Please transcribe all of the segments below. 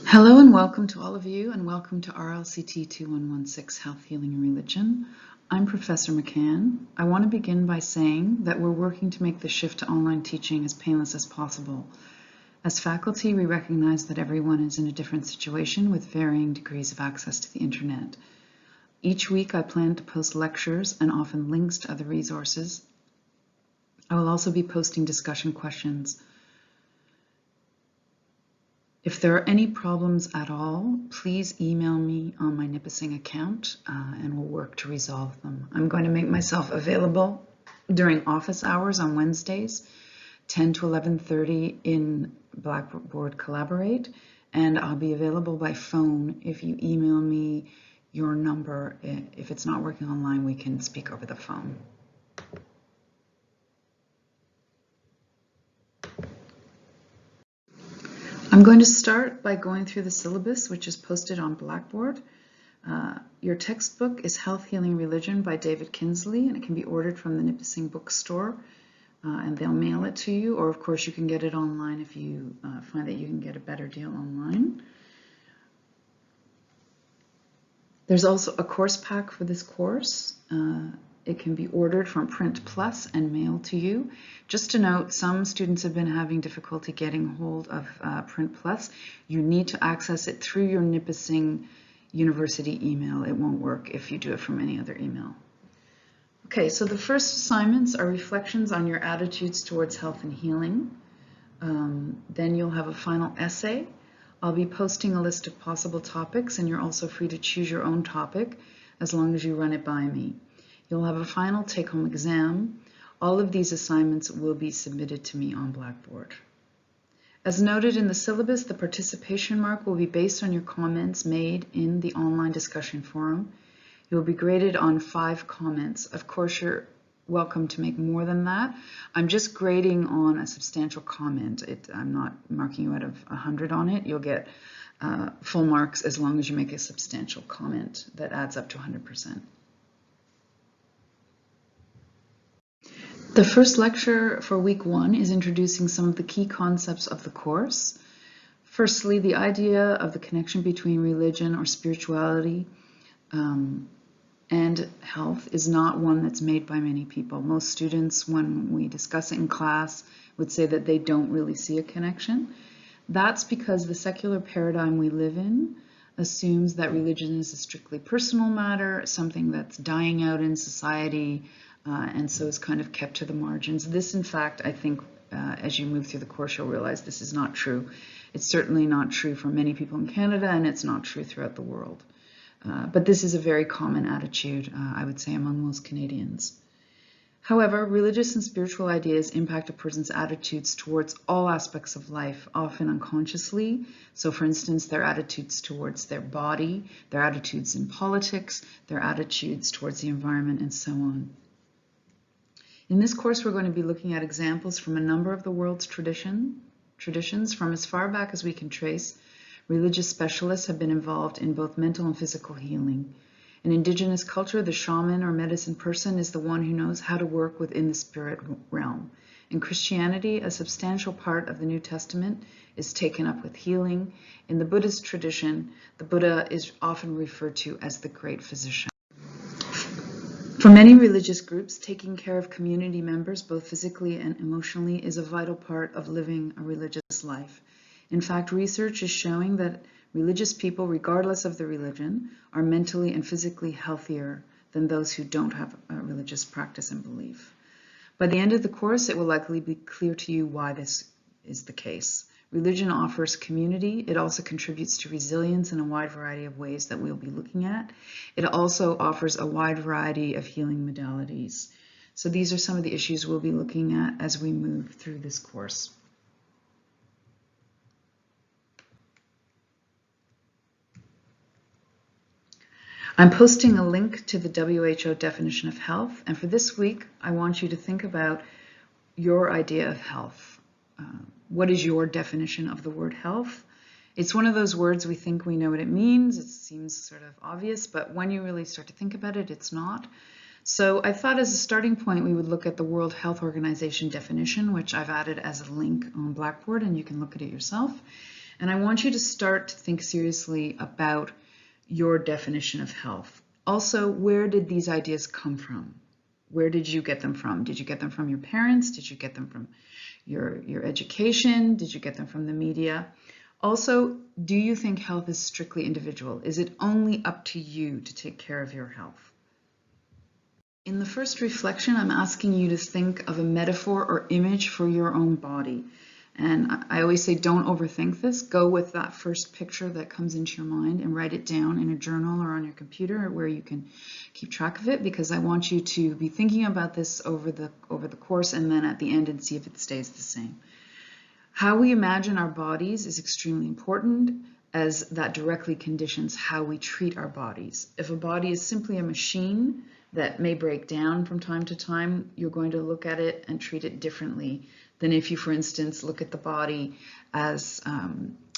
Hello and welcome to all of you, and welcome to RLCT 2116 Health, Healing, and Religion. I'm Professor McCann. I want to begin by saying that we're working to make the shift to online teaching as painless as possible. As faculty, we recognize that everyone is in a different situation with varying degrees of access to the internet. Each week I plan to post lectures and often links to other resources. I will also be posting discussion questions. If there are any problems at all, please email me on my Nipissing account and we'll work to resolve them. I'm going to make myself available during office hours on Wednesdays, 10 to 11:30 in Blackboard Collaborate, and I'll be available by phone if you email me your number. If it's not working online, we can speak over the phone. I'm going to start by going through the syllabus, which is posted on Blackboard. Your textbook is Health, Healing, Religion by David Kinsley, and it can be ordered from the Nipissing bookstore, and they'll mail it to you, or of course you can get it online if you find that you can get a better deal online. There's also a course pack for this course. It can be ordered from Print Plus and mailed to you. Just to note, some students have been having difficulty getting hold of Print Plus. You need to access it through your Nipissing University email. It won't work if you do it from any other email. Okay, so the first assignments are reflections on your attitudes towards health and healing. Then you'll have a final essay. I'll be posting a list of possible topics, and you're also free to choose your own topic as long as you run it by me. You'll have a final take-home exam. All of these assignments will be submitted to me on Blackboard. As noted in the syllabus, the participation mark will be based on your comments made in the online discussion forum. You'll be graded on 5 comments. Of course, you're welcome to make more than that. I'm just grading on a substantial comment. I'm not marking you out of 100 on it. You'll get full marks as long as you make a substantial comment that adds up to 100%. The first lecture for week 1 is introducing some of the key concepts of the course. Firstly, the idea of the connection between religion or spirituality and health is not one that's made by many people. Most students, when we discuss it in class, would say that they don't really see a connection. That's because the secular paradigm we live in assumes that religion is a strictly personal matter, something that's dying out in society, and so is kind of kept to the margins. This, in fact, I think as you move through the course, you'll realize this is not true. It's certainly not true for many people in Canada, and it's not true throughout the world. But this is a very common attitude, I would say, among most Canadians. However, religious and spiritual ideas impact a person's attitudes towards all aspects of life, often unconsciously. So, for instance, their attitudes towards their body, their attitudes in politics, their attitudes towards the environment, and so on. In this course, we're going to be looking at examples from a number of the world's traditions from as far back as we can trace. Religious specialists have been involved in both mental and physical healing. In Indigenous culture, the shaman or medicine person is the one who knows how to work within the spirit realm. In Christianity, a substantial part of the New Testament is taken up with healing. In the Buddhist tradition, the Buddha is often referred to as the great physician. For many religious groups, taking care of community members, both physically and emotionally, is a vital part of living a religious life. In fact, research is showing that religious people, regardless of the religion, are mentally and physically healthier than those who don't have a religious practice and belief. By the end of the course, it will likely be clear to you why this is the case. Religion offers community. It also contributes to resilience in a wide variety of ways that we'll be looking at. It also offers a wide variety of healing modalities. So these are some of the issues we'll be looking at as we move through this course. I'm posting a link to the WHO definition of health, and for this week, I want you to think about your idea of health. What is your definition of the word health? It's one of those words we think we know what it means. It seems sort of obvious, but when you really start to think about it, it's not. So I thought as a starting point, we would look at the World Health Organization definition, which I've added as a link on Blackboard, and you can look at it yourself. And I want you to start to think seriously about your definition of health. Also, where did these ideas come from? Where did you get them from? Did you get them from your parents? Did you get them from your education? Did you get them from the media? Also, do you think health is strictly individual? Is it only up to you to take care of your health? In the first reflection, I'm asking you to think of a metaphor or image for your own body. And I always say, don't overthink this. Go with that first picture that comes into your mind and write it down in a journal or on your computer where you can keep track of it, because I want you to be thinking about this over the course and then at the end and see if it stays the same. How we imagine our bodies is extremely important, as that directly conditions how we treat our bodies. If a body is simply a machine that may break down from time to time, you're going to look at it and treat it differently than if you, for instance, look at the body as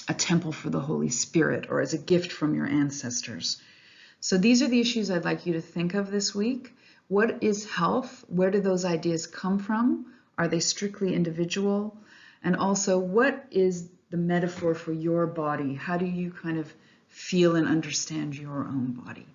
a temple for the Holy Spirit or as a gift from your ancestors. So these are the issues I'd like you to think of this week. What is health? Where do those ideas come from? Are they strictly individual? And also, what is the metaphor for your body? How do you kind of feel and understand your own body?